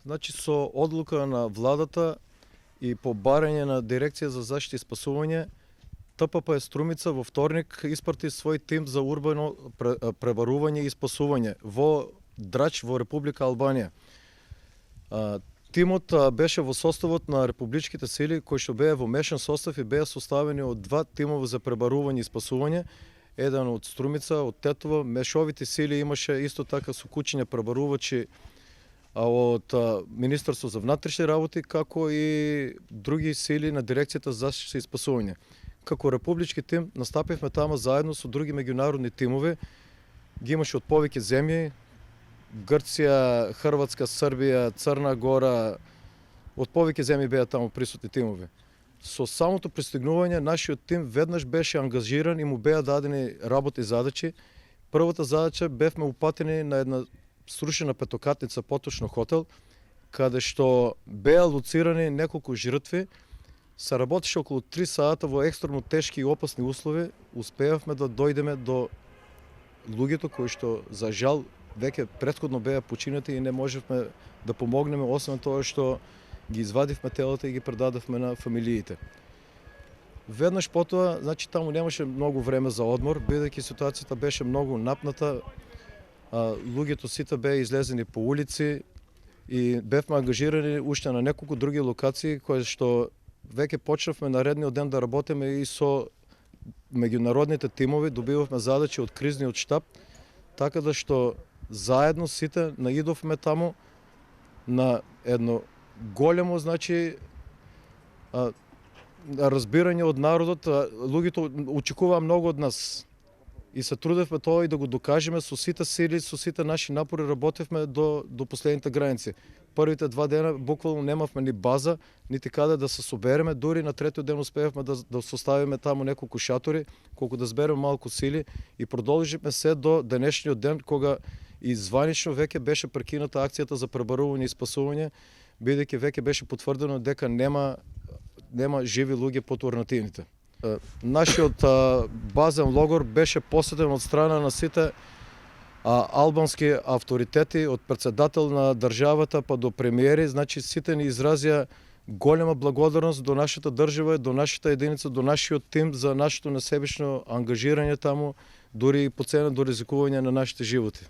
Значи со одлука на владата и по барање на Дирекција за заштита и спасување, ТПП Струмица во вторник испрати свој тим за урбано пребарување и спасување во Драч во Република Албанија. Тимот беше во составот на републичките сили кои што беа во мешан состав и беа составени од два тимови за пребарување и спасување. Еден од Струмица, од Тетово. Мешовите сили имаше исто така со кучиња пребарувачи од Министерство за внатрешни работи, како и други сили на Дирекцијата за заштита и спасување. Како републички тим настапивме тама заедно со други меѓународни тимови. Ги имаше од повеќе земји: Грција, Хрватска, Србија, Црна Гора. Од повеќе земји беа таму присутни тимови. Со самото пристигнување нашиот тим веднаш беше ангажиран и му беа дадени работи и задачи. Првата задача, бевме упатени на една срушена петокатница, поточно хотел, каде што беа лоцирани неколку жртви. Се работеше околу 3 сата во екстремно тешки и опасни услови. Успеавме да дојдеме до луѓето кои што за жал веќе претходно беа починати и не можевме да помогнеме, освен тоа што ги извадивме телата и ги предадовме на фамилиите. Веднаш потоа, значи таму немаше многу време за одмор, бидејќи ситуацијата беше многу напната. Луѓето сите беа излезени по улици и бевме ангажирани уште на неколку други локации кои што веќе почнавме наредниот ден да работиме и со меѓународните тимови, добивавме задачи од кризниот штаб, така да што заедно сите наидовме таму на едно големо, значи, разбирање од народот. Луѓето очекуваа многу од нас и се трудевме тоа и да го докажеме со сите сили, со сите наши напори работевме до последните граници. Првите 2 дена буквално немавме ни база, нити каде да се собереме, дури на третиот ден успеавме да составиме таму неколку шатори, колку да збереме малку сили и продолживме се до денешниот ден, кога и званично веќе беше прекината акцијата за пребарување и спасување, бидејќи веќе беше потврдено дека нема живи луѓе под орнативните. Нашиот базен логор беше посетен од страна на сите албански авторитети, од председател на државата па до премиери. Значи сите ни изразија голема благодарност до нашата држава, до нашата единица, до нашиот тим за нашето несебично ангажирање таму, дури и по цена до ризикување на нашите животи.